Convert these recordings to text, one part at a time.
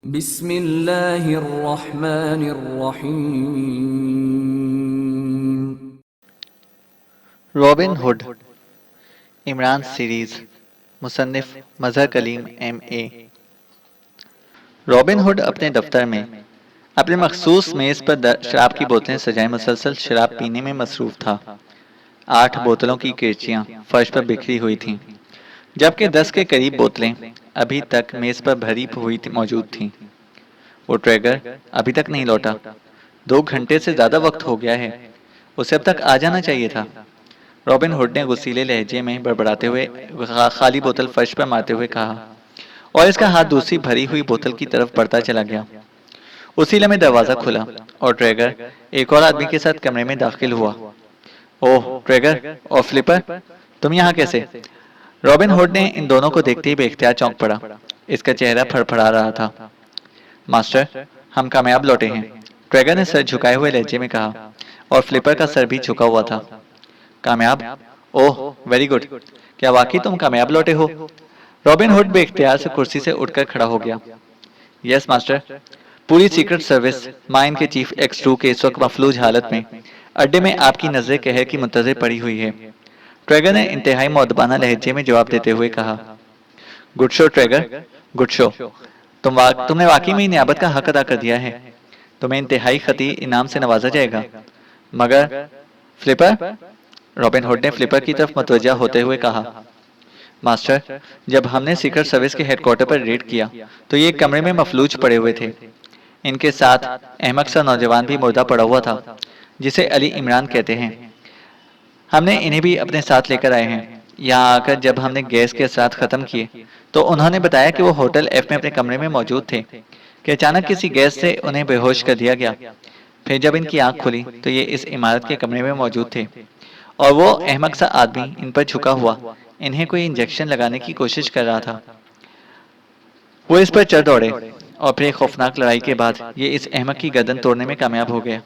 बिस्मिल्लाहिर्रहमानिर्रहीम। Robin hood Imran series मुसन्निफ मजहर Kaleem MA। Robin hood अपने दफ्तर में अपने मखसूस मेज पर शराब की बोतलें सजाए मुसलसल शराब पीने में मसरूफ था। 8 बोतलों की केचियां फर्श पर बिखरी हुई थीं, जबकि 10 के करीब बोतलें अभी तक मेज पर भरी हुई मौजूद थीं। वो ट्रेगर अभी तक नहीं लौटा। 2 घंटे से ज्यादा वक्त हो गया है। उसे अब तक आ जाना चाहिए था। रॉबिन हुड ने गुस्सीले लहजे में बड़बड़ाते हुए खाली बोतल फर्श पर मारते हुए कहा, और इसका हाथ दूसरी भरी हुई बोतल की तरफ बढ़ता चला गया। उसी लम्हे दरवाजा खुला और ट्रेगर एक और आदमी के साथ कमरे में दाखिल हुआ। ओह ट्रेगर और फ्लिपर, तुम यहाँ कैसे? रॉबिन हुड ने इन दोनों को देखते ही बेख्तियार चौंक पड़ा। इसका चेहरा फड़फड़ा रहा था। मास्टर, हम कामयाब लौटे हैं, ट्रेगर ने सर झुकाए हुए लहजे में कहा, और फ्लिपर का सर भी झुका हुआ था। कामयाब? Oh very good. क्या वाकई तुम कामयाब लौटे हो? रॉबिन हुड बेख्तियार से कुर्सी से उठकर खड़ा हो गया। Yes master. पूरी सीक्रेट सर्विस माइन के चीफ X2 के इस वक्त मफलूज हालत में अड्डे में आपकी नजर कहर की मुंतजर पड़ी हुई है, ट्रेगर ने इंतहाई मौदबाना लहजे में जवाब देते हुए कहा। Good show Trager, good show. तुमने वाकई में नियाबत का हक अदा कर दिया है। तुम्हें इंतहाई खती इनाम से नवाजा जाएगा। मगर फ्लिपर, रॉबिन हुड ने फ्लिपर की तरफ मुतवज्जा होते हुए कहा। मास्टर, जब हमने सीक्रेट सर्विस के हेडक्वार्टर पर रेड किया तो ये एक कमरे में मफलूज पड़े हुए थे। इनके साथ अहमक सा नौजवान भी मुर्दा पड़ा हुआ था, जिसे अली इमरान कहते हैं। हमने इन्हें भी अपने साथ लेकर आए हैं। यहाँ आकर जब हमने गैस के साथ खत्म किए तो उन्होंने बताया कि वो होटल F में अपने कमरे में मौजूद थे कि अचानक किसी गैस से उन्हें बेहोश कर दिया गया। फिर जब इनकी आंख खुली तो ये इस इमारत के कमरे में मौजूद थे, और वो अहमक सा आदमी इन पर झुका हुआ इन्हें कोई इंजेक्शन लगाने की कोशिश कर रहा था। वो इस पर चढ़ दौड़े और फिर एक खौफनाक लड़ाई के बाद ये इस अहमक की गर्दन तोड़ने में कामयाब हो गया।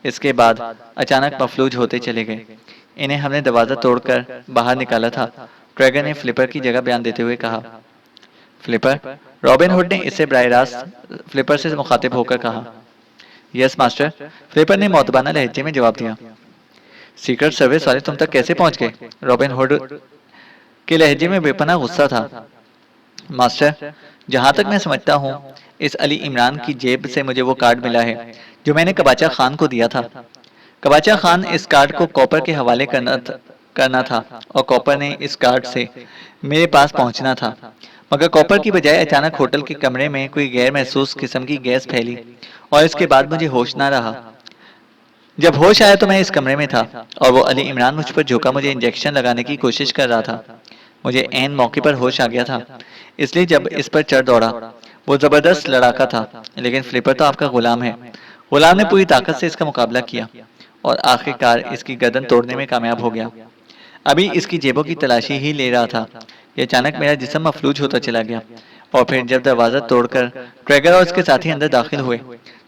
इसके बाद अचानक मफलूज होते चले गए। इन्हें हमने दरवाजा तोड़कर बाहर निकाला था, ट्रेगर ने फ्लिपर की जगह बयान देते हुए कहा। फ्लिपर, रॉबिन हुड ने इससे बराह रास्त फ्लिपर से मुखातिब होकर कहा। यस मास्टर, फ्लिपर ने मौतबाना लहजे में जवाब दिया। सीक्रेट सर्विस वाले तुम तक कैसे पहुंच गए? रॉबिन हुड के लहजे में बेपनाह गुस्सा था। मास्टर, जहां तक मैं समझता हूं, इस अली इमरान की जेब से मुझे वो कार्ड मिला है जो मैंने कबाचा खान को दिया था। कबाचा खान इस कार्ड को कॉपर के हवाले करना था और कॉपर ने इस कार्ड से मेरे पास पहुंचना था। मगर कॉपर की बजाय अचानक होटल के कमरे में कोई गैर महसूस किस्म की गैस फैली और इसके बाद मुझे होश ना रहा। जब होश आया तो मैं इस कमरे में था और वो अली इमरान मुझ पर झुका मुझे इंजेक्शन लगाने की कोशिश कर रहा था। मुझे ऐन मौके पर होश आ गया था, इसलिए जब इस पर चढ़ दौड़ा। वो जबरदस्त लड़ाका था, लेकिन फ्लिपर तो आपका गुलाम है। गुलाम ने पूरी ताकत से इसका मुकाबला किया और आखिरकार इसकी गर्दन तोड़ने में कामयाब हो गया। अभी इसकी जेबों की तलाशी ही ले रहा था कि अचानक मेरा जिस्म मफलूज होता चला गया, और फिर जब दरवाजा तोड़कर ट्रेगर और उसके साथी अंदर दाखिल हुए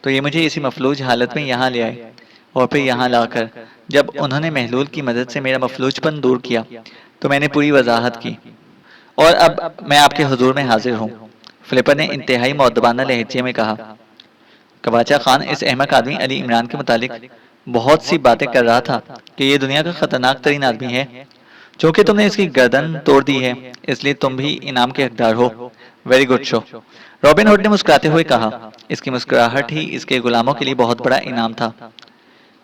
तो ये मुझे इसी मफलूज हालत में यहाँ ले आए, और फिर यहाँ लाकर जब उन्होंने महलूल की मदद से मेरा मफलूजपन दूर किया तो मैंने पूरी वजाहत की, और अब मैं आपके हुजूर में हाजिर हूँ। फ्लिपर ने इंतहाई मौदबाना लहजे में कहा। कबाचा खान इस अहमक आदमी अली इमरान के मुतालिक बहुत सी बातें कर रहा था कि ये दुनिया का खतरनाक तरीन आदमी है। चूंकि तुमने इसकी गर्दन तोड़ दी है, इसलिए तुम भी इनाम के हकदार हो। Very good show, robin hood ने मुस्कुराते हुए कहा। इसकी मुस्कुराहट ही इसके गुलामों के लिए बहुत बड़ा इनाम था।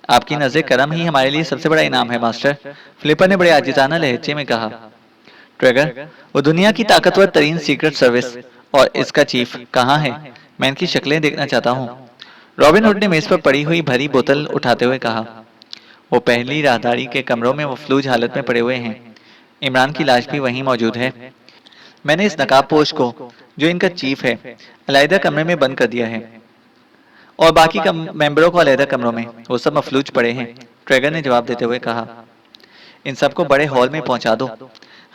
आपकी नजर करम ही हमारे लिए सबसे बड़ा इनाम है मास्टर, फ्लिपर ने बड़े आजिजाना लहजे में कहा। ट्रेगर, वो दुनिया की ताकतवर तरीन सीक्रेट सर्विस और इसका चीफ कहाँ है? मैं इनकी शक्लें देखना चाहता हूँ। रॉबिन हुड ने मेज पर पड़ी हुई भरी बोतल उठाते हुए कहा। वो पहली राहदारी के कमरों में मफलूज हालत में पड़े हुए हैं। इमरान की लाश भी वहीं मौजूद है। मैंने इस नकाबपोश को, जो इनका चीफ है, अलहदा कमरे में बंद कर दिया है, और बाकी मेंबरों को अलहदा कमरों में। वो सब मफलूज पड़े हैं, ट्रेगर ने जवाब देते हुए कहा। इन सबको बड़े हॉल में पहुंचा दो।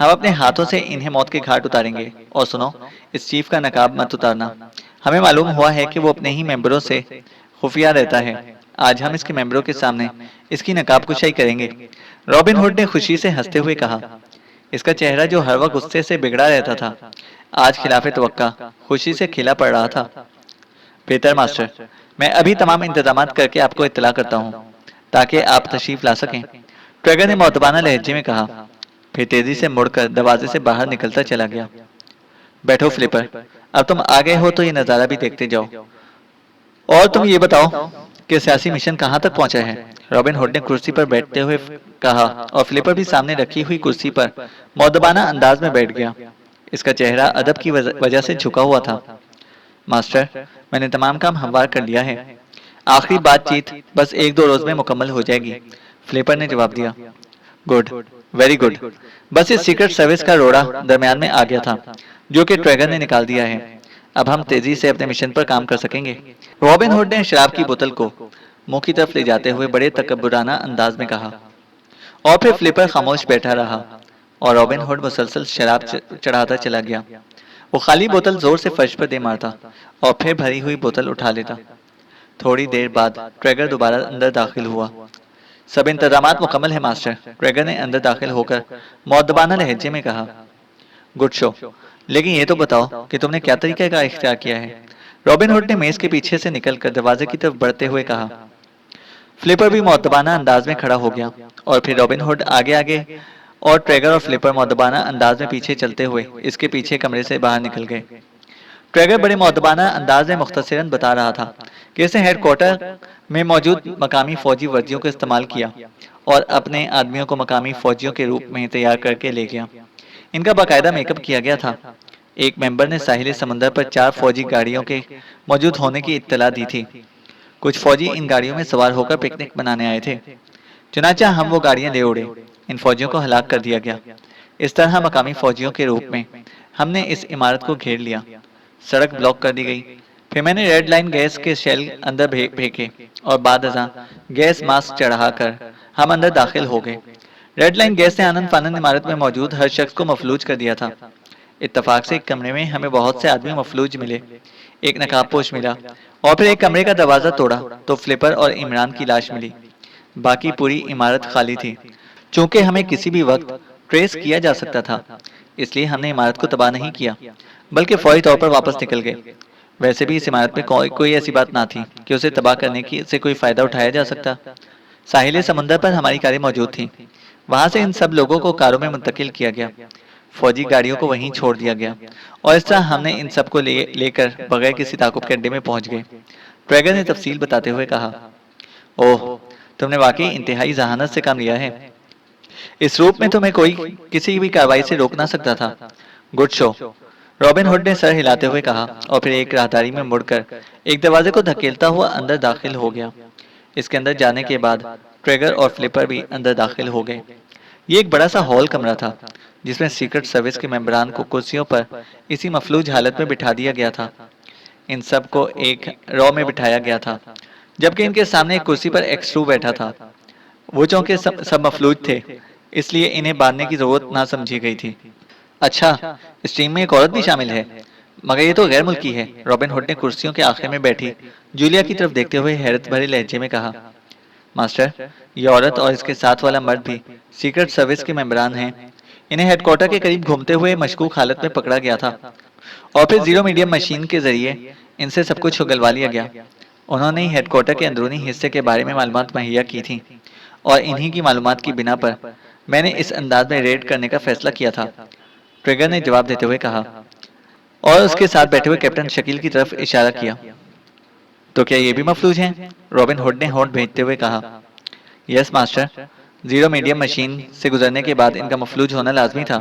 हम अपने हाथों से इन्हें मौत के घाट उतारेंगे। और सुनो, इस चीफ का नकाब मत उतारना। हमें मालूम हुआ है कि वो अपने ही मेंबरों से खुफिया रहता है। आज हम इसके मेंबरों के सामने इसकी नकाब कुशाई करेंगे। रॉबिन हुड ने खुशी से हंसते हुए कहा। इसका चेहरा जो हर वक्त गुस्से से बिगड़ा रहता था, आज खिलाफ तवक्का खुशी से खिला पड़ रहा था। बेहतर मास्टर, मैं अभी तमाम इंतजाम करके आपको इत्तला करता हूँ ताकि आप तशरीफ ला सकें, ट्रेगर ने मौतबाना लहजे में कहा। फिर तेजी से मुड़कर दरवाजे से बाहर निकलता चला गया। बैठो फ्लिपर, अब तुम आ गए हो तो ये नज़ारा भी देखते जाओ। और तुम ये बताओ कि सियासी मिशन कहाँ तक पहुंचा है? रॉबिन हुड ने कुर्सी पर बैठते हुए कहा और फ्लिपर भी सामने रखी हुई कुर्सी पर मौदबाना अंदाज में बैठ गया। इसका चेहरा अदब की वजह से झुका हुआ था। मास्टर, मैंने तमाम काम हमवार कर लिया है। आखिरी बातचीत बस 1-2 रोज में मुकम्मल हो जाएगी, फ्लिपर ने जवाब दिया। Good, very good. बस इस सीक्रेट सर्विस का रोड़ा दरमियान में आ गया था, जो कि ट्रैगर ने निकाल दिया है। अब हम तेजी से अपने मिशन पर काम कर सकेंगे। रॉबिन हुड ने शराब की बोतल को मुंह की तरफ ले जाते हुए बड़े तकब्बुराना अंदाज में कहा, और फिर फ्लिपर खामोश बैठा रहा और रॉबिन हुड मुसलसल शराब चढ़ाता चला गया। वो खाली बोतल जोर से फर्श पर दे मारता और फिर भरी हुई बोतल उठा लेता। थोड़ी देर बाद ट्रैगर दोबारा अंदर दाखिल हुआ। सब इंतजामात मुकम्मल है मास्टर, ट्रैगर ने अंदर दाखिल होकर मौदबाना लहजे में कहा। गुड शो, लेकिन ये तो बताओ कि तुमने क्या तरीके का इख्तियार किया है? रॉबिन हुड ने मेज के पीछे से निकलकर दरवाजे की तरफ बढ़ते हुए कहा। फ्लिपर भी मौदबाना अंदाज में खड़ा हो गया और फिर रॉबिन हुड आगे आगे और ट्रैगर और फ्लिपर मौदबाना अंदाज में पीछे चलते हुए इसके पीछे कमरे से बाहर निकल गए। ट्रैगर बड़े मौदबाना अंदाज में मुख्तसरन बता रहा था कि इसने हेडक्वार्टर में मौजूद मकामी फौजी वर्दियों का इस्तेमाल किया और अपने आदमियों को मकामी फौजियों के रूप में तैयार करके ले गया। इनका बाकायदा मेकअप किया गया था। एक मेंबर ने साहिल समंदर पर 4 फौजी गाड़ियों के मौजूद होने की इत्तला दी थी। कुछ फौजी इन गाड़ियों में सवार होकर पिकनिक मनाने आए थे। चुनाचा हम वो गाड़ियां ले उड़े। इन फौजियों को हलाक कर दिया गया। इस तरह मकामी फौजियों के रूप में हमने इस इमारत को घेर लिया। सड़क ब्लॉक कर दी गई। फिर मैंने रेड लाइन गैस के शेल अंदर फेंके और बाद अज़ां गैस मास्क चढ़ाकर हम अंदर दाखिल हो गए। रेड लाइन गैस ने आनंद फानंद इमारत में मौजूद हर शख्स को मफलूज कर दिया था। इत्तफाक से एक कमरे में हमें बहुत से आदमी मफलूज मिले। एक नकाबपोश मिला और फिर एक कमरे का दरवाजा तोड़ा तो फ्लिपर और इमरान की लाश मिली। बाकी पूरी इमारत खाली थी। चूंकि हमें किसी भी वक्त ट्रेस किया जा सकता था, इसलिए हमने इमारत को तबाह नहीं किया, बल्कि फौरी तौर पर वापस निकल गए। वैसे भी इस इमारत में कोई ऐसी बात ना थी कि उसे तबाह करने की से कोई फायदा उठाया जा सकता। साहिल समुंदर पर हमारी कारें मौजूद थीं। वहां से इन सब लोगों को कारों में मुंतकिल किया गया। फौजी गाड़ियों को वहीं छोड़ दिया गया और इस तरह हमने इन सबको लेकर बगैर किसी ताकुब के अड्डे में पहुंच गए। ट्रैगर ने तफसील बताते हुए कहा। ओह, तुमने वाकई इंतहाई जहानत से काम लिया है। इस रूप में तुम्हें कोई किसी भी कार्रवाई से रोक ना सकता था। गुड शो, रॉबिन हुड ने सर हिलाते हुए कहा और फिर एक राहदारी में मुड़कर एक दरवाजे को धकेलता हुआ अंदर दाखिल हो गया। इसके अंदर जाने के बाद ट्रैगर और फ्लिपर भी अंदर दाखिल हो गए। ये एक बड़ा सा हॉल कमरा था जिसमें सीक्रेट सर्विस के मेंबरान को कुर्सियों पर इसी मफलूज हालत में बिठा दिया गया था। इन सब को एक रॉ में बिठाया गया था, जबकि इनके सामने एक कुर्सी पर एक्स2 बैठा था। वो चौंके सब मफलूज थे, इसलिए इन्हें बांधने की जरूरत ना समझी गई थी। अच्छा, इस टीम में एक औरत भी शामिल है, मगर ये तो गैर मुल्की है। रॉबिन हुड ने कुर्सियों के आखिर में बैठी जूलिया की तरफ देखते हुए हैरत भरे लहजे में कहा। मास्टर, ये औरत और इसके साथ वाला मर्द भी सीक्रेट सर्विस के मेंबरान हैं। इन्हें हेडक्वार्टर के करीब घूमते हुए मशकूक हालत में पकड़ा गया था और फिर जीरो मीडियम मशीन के जरिए इनसे सब कुछ उगलवा लिया गया। उन्होंने ही हेडक्वार्टर के अंदरूनी हिस्से के बारे में मालूमात मुहैया की थी और इन्हीं की मालूमात की बिना पर मैंने इस अंदाज में रेड करने का फैसला किया था, ट्रिगर ने जवाब देते हुए कहा और उसके साथ बैठे हुए कैप्टन शकील की तरफ इशारा किया। तो क्या ये भी मफलूज हैं? रॉबिन हुड ने होंठ भेजते हुए कहा। Yes master, zero medium machine से गुजरने के बाद इनका मफलूज होना लाजमी था,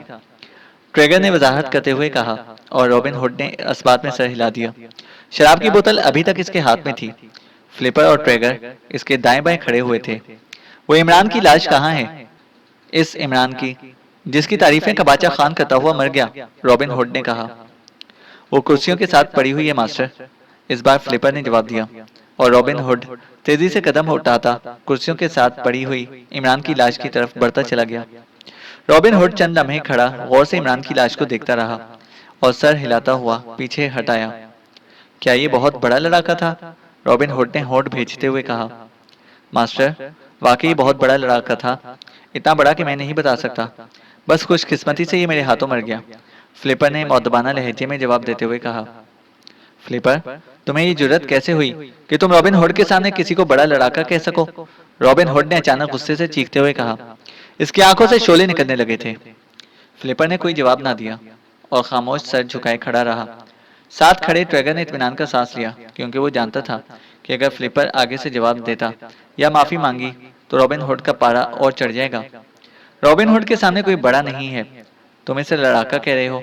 ट्रेगर ने वजाहत करते हुए कहा और रॉबिन हुड ने इस बात में सर हिला दिया। शराब की बोतल अभी तक इसके हाथ में थी। फ्लिपर और ट्रेगर इसके दाएं बाएं खड़े हुए थे। वो इमरान की लाश कहाँ है? इस इमरान की जिसकी तारीफें कबाचा खान करता हुआ मर गया, रॉबिन हुड ने कहा। वो कुर्सियों के साथ पड़ी हुई है मास्टर, इस बार फ्लिपर ने जवाब दिया और रॉबिन हुड तेजी से कदम उठाता कुर्सियों के साथ पड़ी हुई इमरान की लाश की तरफ बढ़ता चला गया। रॉबिन हुड चंद लम्हे खड़ा गौर से इमरान की लाश को देखता रहा और सर हिलाता हुआ पीछे हटाया। क्या ये बहुत बड़ा लड़ाका था? रॉबिन हुड ने होंठ भेजते हुए कहा। मास्टर, वाकई बहुत बड़ा लड़ाका था, इतना बड़ा कि मैं नहीं बता सकता, बस खुशकिस्मती से ये मेरे हाथों मर गया, फ्लिपर ने मौदबाना लहजे में जवाब देते हुए कहा। फ्लिपर, तुम्हें ये जुर्रत कैसे हुई कि तुम रॉबिन हुड के सामने किसी को बड़ा लड़ाका कह सको? रॉबिन हुड ने अचानक गुस्से से चीखते हुए कहा। इसकी आंखों से शोले निकलने लगे थे। फ्लिपर ने कोई जवाब ना दिया और खामोश सर झुकाए खड़ा रहा। साथ खड़े ट्रैगर ने इत्मीनान का सांस लिया, क्योंकि वो जानता था कि अगर फ्लिपर आगे से जवाब देता या माफी मांगी तो रॉबिन हुड का पारा और चढ़ जाएगा। रॉबिन हुड के सामने कोई बड़ा नहीं है, तुम इसे लड़ाका कह रहे हो।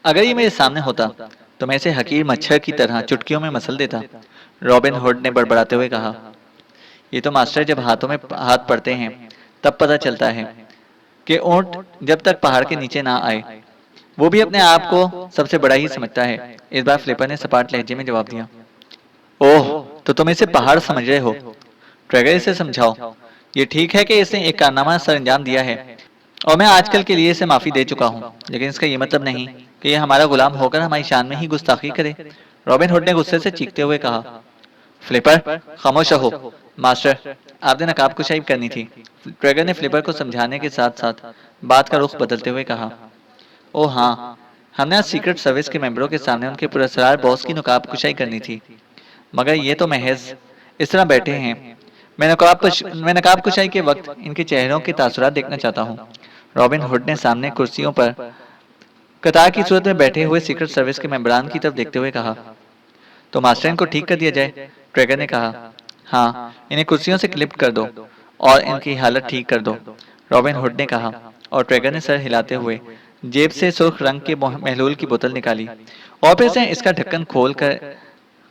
अगर ये मेरे सामने होता तो मैं इसे हकीर मच्छर की तरह चुटकियों में मसल देता, रॉबिन हुड ने बड़बड़ाते हुए कहा। ये तो मास्टर, जब हाथों में हाथ पड़ते हैं तब पता चलता है कि ऊंट जब तक पहाड़ के नीचे ना आए वो भी अपने आप को सबसे बड़ा ही समझता है। इस बार फ्लिपर ने सपाट लहजे में जवाब दिया। ओह, तो तुम इसे पहाड़ समझ रहे हो? ट्रैगर, इसे समझाओ। ये ठीक है कि इसने एक कारनामा सर अंजाम दिया है और मैं आजकल के लिए इसे माफी दे चुका हूँ, लेकिन इसका ये मतलब नहीं कि यह हमारा गुलाम होकर हमारी शान में ही गुस्ताखी करे, रॉबिन हुड ने गुस्से से चीखते हुए कहा। फ्लिपर, खामोश रहो। मास्टर, आपने नकाब कुशाई करनी थी, ट्रैगर ने फ्लिपर को समझाने के साथ साथ बात का रुख बदलते हुए कहा। ओह हाँ, हमने आज सीक्रेट सर्विस के मेंबरों के सामने उनके पुरस्कार बॉस की नकाब कुशाई करनी थी, मगर ये तो महज इस तरह बैठे हैं। मैं नकाब कुशाई के वक्त इनके चेहरों के तासुरात देखना चाहता हूँ। रॉबिन हुड ने सामने कुर्सियों पर कतार की सूरत में बैठे हुए सीक्रेट सर्विस के मेंबरान की तरफ देखते हुए कहा। तो मास्टर, इनको ठीक कर दिया जाए, ट्रैगर ने कहा। हाँ, इन्हें कुर्सियों से क्लिप कर दो और इनकी हालत ठीक कर दो, रॉबिन हुड ने कहा, और ट्रैगर ने सर हिलाते हुए जेब से सुर्ख रंग के महलूल की बोतल निकाली और फिर से इसका ढक्कन खोलकर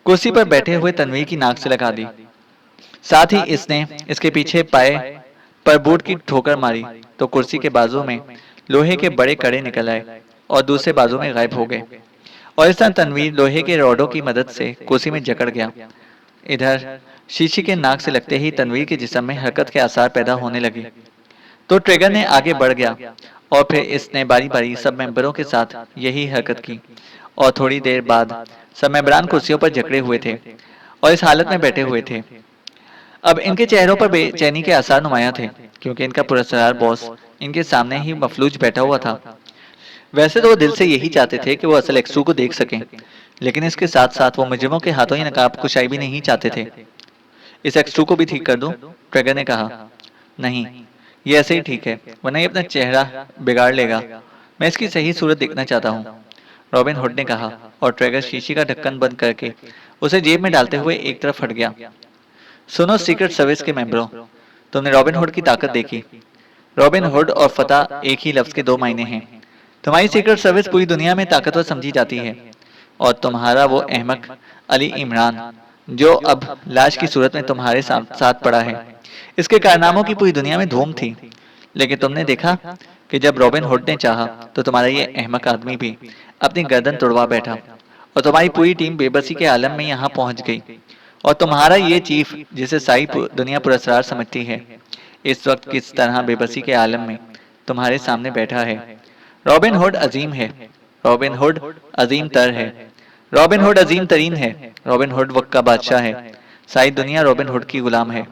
कुर्सी पर बैठे हुए तनवीर की नाक से लगा दी। साथ ही इसने इसके पीछे पाए पर बूट की ठोकर मारी तो कुर्सी के बाजू में लोहे के बड़े कड़े निकल आए और दूसरे बाजू में गायब हो गए, और इस तरह तनवीर लोहे के रॉडों की मदद से कुर्सी में जकड़ गया। इधर शीशी के नाक से लगते ही तनवीर के जिस्म में हरकत के आसार पैदा होने लगे, तो ट्रिगर ने आगे बढ़ गया और फिर इसने बारी बारी सब मेंबरों के साथ यही हरकत की, और थोड़ी देर बाद सब मेंबरान कुर्सियों पर जकड़े हुए थे और इस हालत में बैठे हुए थे। अब इनके चेहरों पर बेचैनी के आसार नुमाया थे, क्योंकि इनका पुरस्कार बॉस इनके सामने ही मफलूज बैठा हुआ था। वैसे तो वो दिल से यही चाहते थे कि वो असल एक्सू को देख सकें, लेकिन इसके साथ साथ वो मुजरिमों के हाथों ही नकाब कुशाई भी नहीं चाहते थे। इस एक्सू को भी ठीक कर दूं, ट्रैगर ने कहा। नहीं, ये ऐसे ही ठीक है, वरना ये अपना चेहरा बिगाड़ लेगा। मैं इसकी सही सूरत देखना चाहता हूँ, रॉबिन हुड ने कहा, और ट्रैगर शीशी का ढक्कन बंद करके उसे जेब में डालते हुए एक तरफ हट गया। सुनो सीक्रेट सर्विस के मेंबरों, तुमने रॉबिन हुड की ताकत देखी। रॉबिन हुड और फतह एक ही लफ्ज के दो मायने हैं। तुम्हारी सीक्रेट सर्विस पूरी दुनिया में ताकतवर समझी जाती है, और तुम्हारा वो अहमक अली इमरान जो अब लाश की सूरत में तुम्हारे साथ पड़ा है, इसके कारनामों की पूरी दुनिया में धूम थी। लेकिन तुमने देखा कि जब रॉबिन हुड ने चाहा तो तुम्हारा ये अहमक आदमी भी अपनी गर्दन तुड़वा बैठा, और तुम्हारी पूरी टीम बेबसी के आलम में यहाँ पहुंच गई, और तुम्हारा ये चीफ जिसे सारी दुनिया पुरस्कार समझती है, इस वक्त किस तरह बेबसी के आलम में तुम्हारे सामने बैठा है। रॉबिन हुड अजीम है, रॉबिन हुड अजीम तर है, रॉबिन हुड अजीम तरीन है, रॉबिन हुड वक्त का बादशाह है, सारी दुनिया रॉबिन हुड की गुलाम है।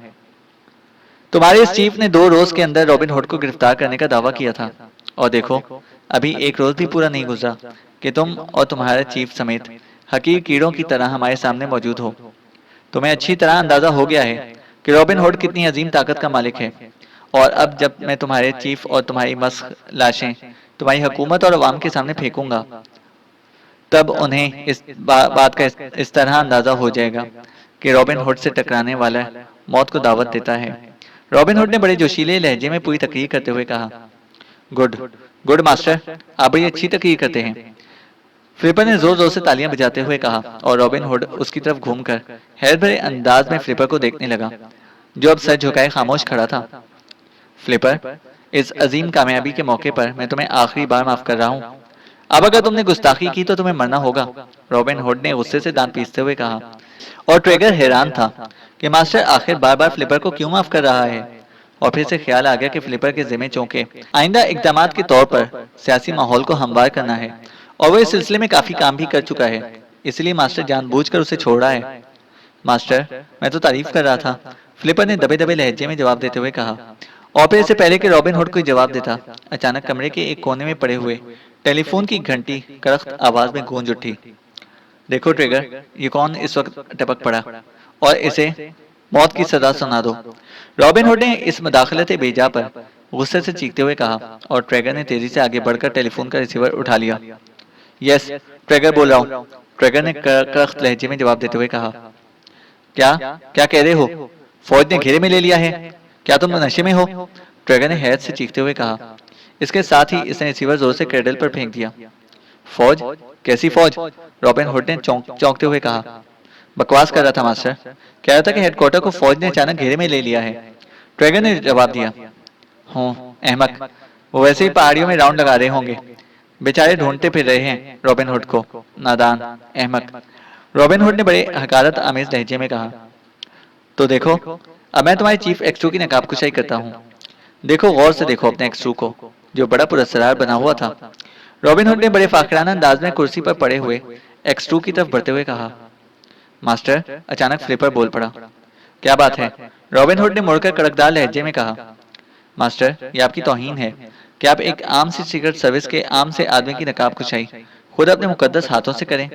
तुम्हारे इस चीफ ने 2 रोज के अंदर रॉबिन हुड को गिरफ्तार करने का दावा किया था, और देखो अभी 1 रोज भी पूरा नहीं गुजरा कि तुम और तुम्हारे चीफ समेत हकीर कीड़ों की तरह हमारे सामने मौजूद हो। तुम्हें अच्छी तरह अंदाजा हो गया है कि रॉबिन हुड कितनी अजीम ताकत का मालिक है, और अब जब मैं तुम्हारे चीफ और तुम्हारी मस्ख लाशें तुम्हारी हुकूमत और अवाम के सामने फेंकूंगा, तब उन्हें इस बात का इस तरह अंदाजा हो जाएगा कि रॉबिन हुड से टकराने वाला मौत को दावत देता है। रॉबिन हुड ने बड़े जोशीले लहजे में पूरी तकरीर करते हुए कहा। गुड गुड मास्टर, आप बड़ी अच्छी तकरीर करते हैं, फ्लिपर ने जोर जोर से तालियां बजाते हुए कहा, और रॉबिन हुड उसकी तरफ घूमकर हैरत भरे अंदाज में फ्लिपर को देखने लगा, जो अब सर झुकाए खामोश खड़ा था। फ्लिपर, इस अजीम कामयाबी के मौके पर मैं तुम्हें आखिरी बार माफ कर रहा हूँ। अब अगर तुमने गुस्ताखी की तो तुम्हें मरना होगा, रॉबिन हुड ने गुस्से से दांत पीसते हुए कहा, और ट्रेगर हैरान था कि मास्टर आखिर बार बार फ्लिपर को क्यों माफ कर रहा है, और फिर से ख्याल आ गया कि फ्लिपर के जिम्मे चौंके आइंदा इकदामात के तौर पर सियासी माहौल को हमवार करना है, और वो इस सिलसिले में काफी काम भी कर चुका है, इसलिए मास्टर जानबूझकर उसे छोड़ रहा है। मास्टर, मैं तो तारीफ कर रहा था, फ्लिपर ने दबे दबे लहजे में जवाब देते हुए कहा, और फिर इससे पहले कि रॉबिन हुड कोई जवाब देता, अचानक कमरे के एक कोने में पड़े हुए टेलीफोन की घंटी कड़क आवाज में गूंज उठी। देखो ट्रिगर, ये कौन इस वक्त टपक पड़ा, और इसे मौत की सजा सुना दो। रॉबिन हुड ने इस मदाखलत बेजा पर गुस्से से चीखते हुए कहा, और ट्रेगर ने तेजी से आगे बढ़कर टेलीफोन का रिसीवर उठा लिया। यस, ट्रेगर बोल रहा हूँ, ट्रेगर ने कड़क लहजे में जवाब देते हुए कहा। क्या क्या कह रहे हो? फौज ने घेरे में ले लिया है? क्या तुम नशे में हो? ट्रेगर ने हैरत से चीखते हुए कहा। इसके साथ ही इसने रिसीवर जोर से क्रेडल पर फेंक दिया। फौज? कैसी फौज? रॉबिन हुड ने चौंकते हुए कहा। बकवास कर रहा था मास्टर, कह रहा था कि हेडक्वार्टर को फौज ने अचानक घेरे में ले लिया है, ट्रेगर ने जवाब दिया। हूँ अहमक, वो वैसे ही पहाड़ियों में राउंड लगा रहे होंगे, बेचारे ढूंढते फिर रहे हैं रॉबिन हुड को, नादान अहमक। रॉबिन हुड ने बड़े हकारत आमेज लहजे में कहा। तो देखो, अब मैं तुम्हारे चीफ एक्सट्रू की नकाबकुशाई करता हूँ। देखो, गौर से देखो अपने एक्सट्रू को, जो बड़ा पुरस्कार बना हुआ था। रॉबिन हुड ने बड़े फाखराना अंदाज में कुर्सी पर पड़े हुए एक्सट्रू की तरफ बढ़ते हुए कहा। मास्टर, अचानक फ्लिपर बोल पड़ा। क्या बात है? रॉबिन हुड ने मुड़कर कड़कदार लहजे में कहा। मास्टर, ये आपकी तौहीन है कि आप एक आम सी सीक्रेट सर्विस के आम से आदमी की नकाबकुशाई खुद अपने मुकद्दस हाथों से करें,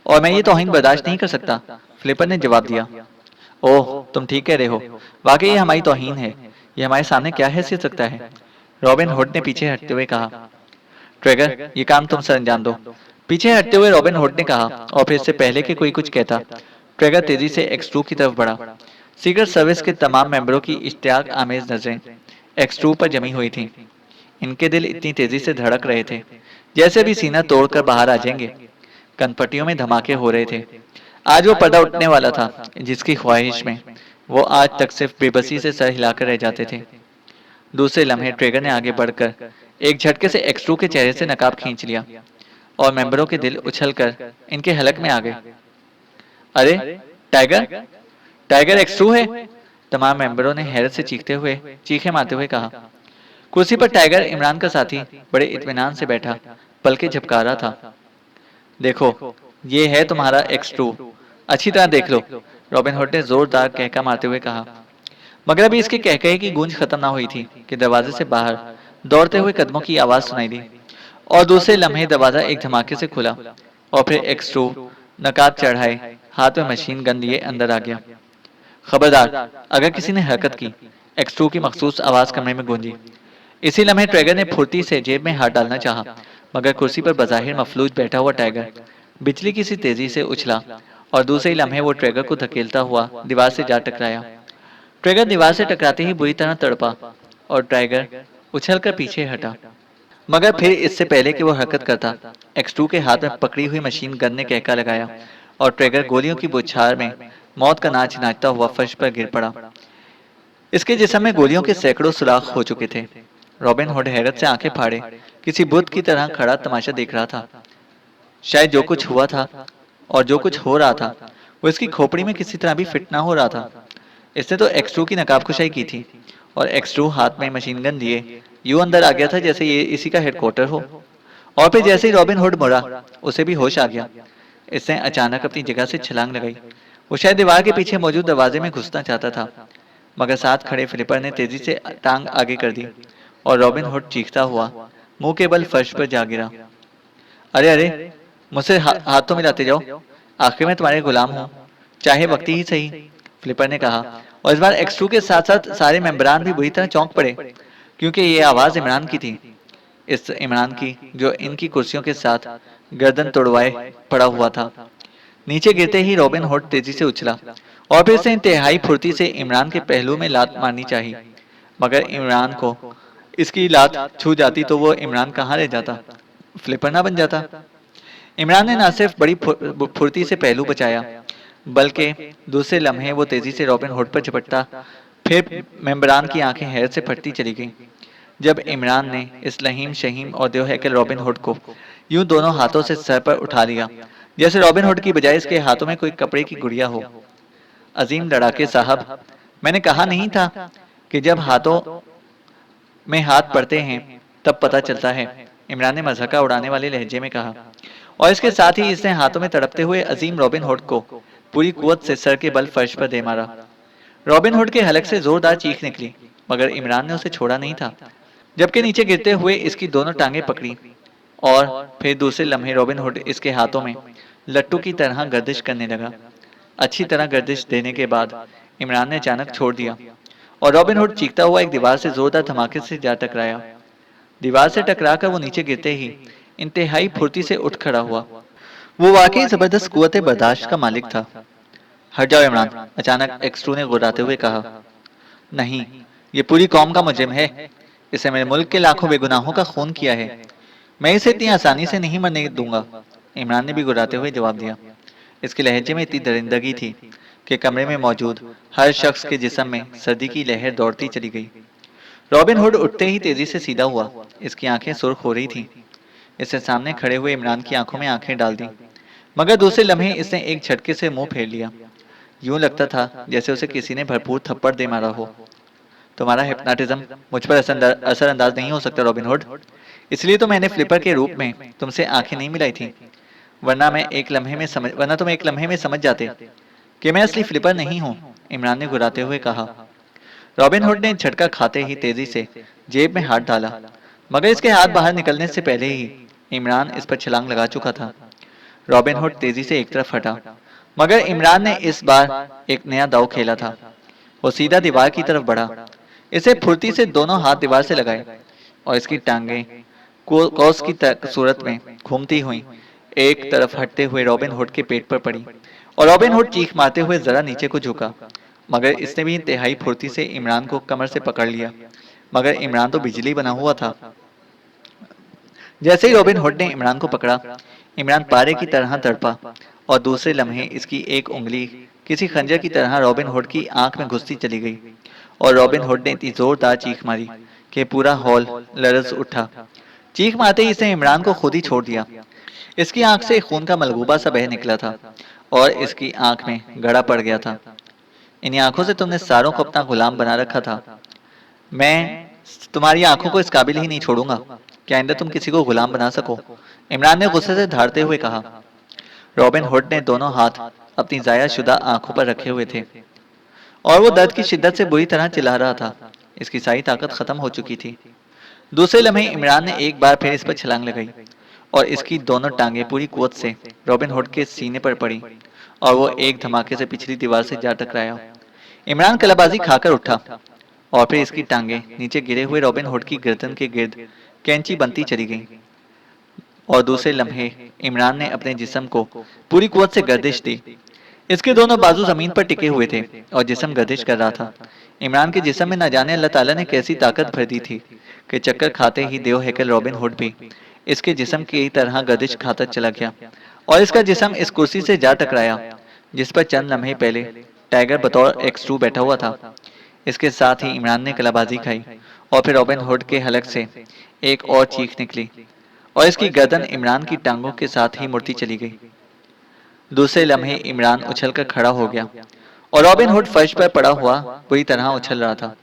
और मैं ये तौहीन बर्दाश्त नहीं कर सकता, फ्लिपर ने जवाब दिया। ओह, तुम ठीक कह रहे हो, वाकई ये हमारी तौहीन है, ये हमारे सामने क्या हैसियत रखता है, रॉबिन हुड ने पीछे हटते हुए कहा। ट्रेगर, ये काम तुम सर अंजाम दो, पीछे हटते हुए रॉबिन हुड ने कहा, और फिर इससे पहले कि कोई कुछ कहता, ट्रेगर तेजी से एक्स टू की तरफ बढ़ा। सीक्रेट सर्विस के तमाम मेंबरों की इश्तियाक आमेज नजरें एक्स टू पर जमी हुई थीं। इनके दिल इतनी तेजी से धड़क रहे थे जैसे भी सीना तोड़कर बाहर आ जाएंगे। कनपट्टियों में धमाके हो रहे थे। आज वो पर्दा उठने वाला था जिसकी ख्वाहिश में वो आज तक सिर्फ बेबसी से सर हिलाकर रह जाते थे। दूसरे लम्हे ट्रेगर ने आगे बढ़कर एक झटके से एक्स टू के चेहरे से नकाब खींच लिया, और मेंबरों के दिल उछलकर इनके हलक में आ गए। अरे टाइगर, टाइगर एक्स टू है? तमाम मेंबरों ने हैरत से चीखते हुए चीखे मारते हुए कहा। कुर्सी पर टाइगर, इमरान का साथी, बड़े इत्मीनान से बैठा पलके झपका रहा था। देखो, ये है तुम्हारा एक्स टू, अच्छी तरह देख लो, रॉबिन हुड ने जोरदार कहका मारते हुए कहा। मगर अभी इसके कहकहे की गूंज खत्म ना हुई थी कि दरवाजे से बाहर दौड़ते हुए कदमों की आवाज सुनाई दी, और दूसरे लम्हे दरवाजा एक धमाके से खुला, और फिर एक्स टू नकाब चढ़ाए हाथ में मशीन गन लिए अंदर आ गया। खबरदार, अगर किसी ने हरकत की, एक्स टू की मखसूस आवाज कमरे में गूंजी। इसी लम्हे ट्रेगर ने फुर्ती से जेब में हाथ डालना चाहा, मगर कुर्सी पर बज़ाहिर मफलूज बैठा हुआ टाइगर बिजली की सी तेजी से उछला, और दूसरे लम्हे वो ट्रेगर को धकेलता हुआ दीवार से जा टकराया। ट्रेगर दीवार से टकराते ही बुरी तरह तड़पा, और टाइगर उछलकर पीछे हटा। मगर फिर इससे पहले कि वो हरकत करता, एक्स टू के हाथ में पकड़ी हुई मशीन गन ने कहका लगाया, और ट्रेगर गोलियों की बौछार में मौत का नाच नाचता हुआ फर्श पर गिर पड़ा। इसके जिस्म में गोलियों के सैकड़ों सुराख हो चुके थे। रॉबिन हुड हैरत से आंखें फाड़े किसी बुत की तरह खड़ा तमाशा देख रहा था। शायद जो कुछ हुआ था और जो कुछ हो रहा था वो इसकी खोपड़ी में किसी तरह भी फिट ना हो रहा था। इसने तो एक्स टू की नकाबकुशाई की थी, और एक्स टू हाथ में मशीन गन लिए यूं अंदर आ गया था जैसे ये इसी का हेडक्वार्टर हो। और फिर जैसे ही रॉबिन हुड मुड़ा, उसे भी होश आ गया। इसने अचानक अपनी जगह से छलांग लगाई। वो शायद दीवार के पीछे मौजूद दरवाजे में घुसना चाहता था, मगर साथ खड़े फ्लिपर ने तेजी से टांग आगे कर दी, और रॉबिन हुड चीखता हुआ मुंह के बल फर्श पर जा गिरा। अरे अरे, मुझसे हाथ तो मिलाते जाओ, आखिर में तुम्हारे गुलाम हूँ, चाहे वक्ती ही सही, फ्लिपर ने कहा। और इस बार एक्स टू के साथ साथ सारे मेंबरान भी बुरी तरह चौंक पड़े, क्योंकि ये आवाज इमरान की थी। इस इमरान की जो इनकी कुर्सियों के साथ गर्दन तोड़वाए पड़ा हुआ था। नीचे गिरते ही रॉबिन हुड तेजी से उछला, और फिर से इंतहाई फुर्ती से इमरान के पहलू में लात मारनी चाहिए, मगर इमरान को इसकी लात छू जाती तो वो इमरान कहाँ रह जाता, फ्लिपर ना बन जाता। इमरान ने न सिर्फ बड़ी फुर्ती से पहलू बचाया, बल्कि दूसरे लम्हे वो तेजी से रॉबिन हुड पर झपटता। फिर मेंबरान की आंखें हैरत से फटती चली गईं जब इमरान ने इस लहीम शहीम और देवहैकल रॉबिन हुड को यूं दोनों हाथों से सर पर उठा लिया, जैसे रॉबिन हुड की बजाय इसके हाथों में कोई कपड़े की गुड़िया हो। अजीम लड़ाके साहब, मैंने कहा नहीं था कि जब हाथों में हाथ पड़ते हैं तब पता चलता है, इमरान ने मजाका उड़ाने वाले लहजे में कहा, और इसके साथ ही इसने हाथों में तड़पते हुए अजीम रॉबिन हुड को पूरी कुव्वत से सर के बल फर्श पर दे मारा। रॉबिन हुड के हलक से जोरदार चीख निकली, मगर इमरान ने उसे छोड़ा नहीं था। जबकि नीचे गिरते हुए इसकी दोनों टांगें पकड़ी और फिर दूसरे लम्हे रॉबिन हुड इसके हाथों में लट्टू की तरह गर्दिश करने लगा। अच्छी तरह गर्दिश देने के बाद इमरान ने अचानक छोड़ दिया और रॉबिन हुड चीखता हुआ एक दीवार से जोरदार धमाके से जा टकराया। दीवार से टकराकर वो नीचे गिरते ही इंतहाई फुर्ती से उठ खड़ा हुआ। वो वाकई जबरदस्त कुव्वत बर्दाश्त का मालिक था। हट जाओ इमरान, अचानक एक्सट्रू ने गुर्राते हुए कहा। नहीं, ये पूरी कौम का मुजरिम है। इसे मेरे मुल्क के लाखों बेगुनाहों का खून किया है। मैं इसे इतनी आसानी से नहीं मरने दूंगा। इमरान ने भी गुर्राते हुए जवाब दिया। इसके लहजे में इतनी दरिंदगी थी कि कमरे में मौजूद हर शख्स के जिस्म में सर्दी की लहर दौड़ती चली गई। रॉबिन हुड उठते ही तेजी से सीधा हुआ। इसकी आंखें सुर्ख हो रही थीं। इसने सामने खड़े हुए इमरान की आंखों में आंखें डाल दी, मगर दूसरे लम्हे इसने एक झटके से मुंह फेर लिया। यूं लगता था जैसे उसे किसी ने भरपूर थप्पड़ दे मारा हो। तुम्हारा हिप्नोटिज्म मुझ पर असरअंदाज नहीं हो सकता रॉबिन हुड। इसलिए तो मैंने फ्लिपर के रूप में तुमसे आंखें नहीं मिलाई थी, वरना तुम एक लम्हे में समझ जाते कि मैं असली फ्लिपर नहीं हूँ। इमरान ने घुराते हुए कहा। रॉबिन हुड ने झटका खाते ही तेजी से जेब में हाथ डाला, मगर इसके हाथ बाहर निकलने से पहले ही इमरान इस पर छलांग लगा चुका था। रॉबिन हुड तेजी से एक तरफ हटा, मगर इमरान ने इस बार एक नया दाव खेला था। वो सीधा दीवार की तरफ बढ़ा। इसे फुर्ती से दोनों हाथ दीवार से लगाए और इसकी टांगें कौस की सूरत में घूमती हुई एक तरफ हटते हुए रॉबिन हुड के पेट पर पड़ी और रॉबिन हुड चीख मारते हुए जरा नीचे को झुका, मगर इसने भी इंतहाई फुर्ती से इमरान को कमर से पकड़ लिया। मगर इमरान तो बिजली बना हुआ था। जैसे ही रॉबिन हुड ने इमरान को पकड़ा, इमरान पारे की तरह तड़पा और दूसरे लम्हे इसकी एक उंगली किसी खंजर की तरह रॉबिन हुड की आंख में घुसती चली गई और रॉबिन हुड ने इतनी जोरदार चीख मारी कि पूरा हॉल लरज उठा। चीख मारते ही इसने इमरान को खुद ही छोड़ दिया। इसकी आंख से खून का मलगूबा सा बह निकला था और इसकी आंख में गड़ा पड़ गया था। इन्हीं आंखों से तुमने सारों को अपना गुलाम बना रखा था। मैं तुम्हारी आंखों को इस काबिल ही नहीं छोड़ूंगा कि आइंदा तुम किसी को गुलाम बना सको, इमरान ने गुस्से से धारते हुए कहा। रॉबिन हुड ने दोनों हाथ अपनी जाया शुदा आंखों पर रखे हुए थे और वो दर्द की शिद्दत से बुरी तरह चिल्ला रहा था। इसकी सारी ताकत खत्म हो चुकी थी। दूसरे लम्हे इमरान ने एक बार फिर इस पर छलांग लगाई और इसकी दोनों टांगें पूरी कुव्वत से रॉबिन हुड के सीने पर पड़ी और वो एक धमाके से पिछली दीवार से जा टकराया। इमरान कलाबाजी खाकर उठा और फिर इसकी टांगें नीचे गिरे हुए रॉबिन हुड की गर्दन के गिर्द कैंची बनती चली गईं और दूसरे लम्हे इमरान ने अपने जिस्म को पूरी कुव्वत से गर्दिश दी। इसके दोनों बाजू जमीन पर टिके हुए थे और जिस्म गर्दिश कर रहा था। इमरान के जिस्म में न जाने अल्लाह ताला ने कैसी ताकत भर दी थी कि चक्कर खाते ही देव हैकल रॉबिन हुड भी इसके जिस्म की तरह गर्दिश खाता चला गया और इसका जिस्म इस कुर्सी से जा टकराया जिस पर चंद लम्हे पहले टाइगर बतौर एक्स2 बैठा हुआ था। इसके साथ ही इमरान ने कलाबाजी खाई और फिर रॉबिन हुड के हलक से एक और चीख निकली और इसकी गर्दन इमरान की टांगों के साथ ही मुड़ती चली गई। दूसरे लम्हे इमरान उछलकर खड़ा हो गया और रॉबिन हुड फर्श पर पड़ा हुआ बुरी तरह उछल रहा था।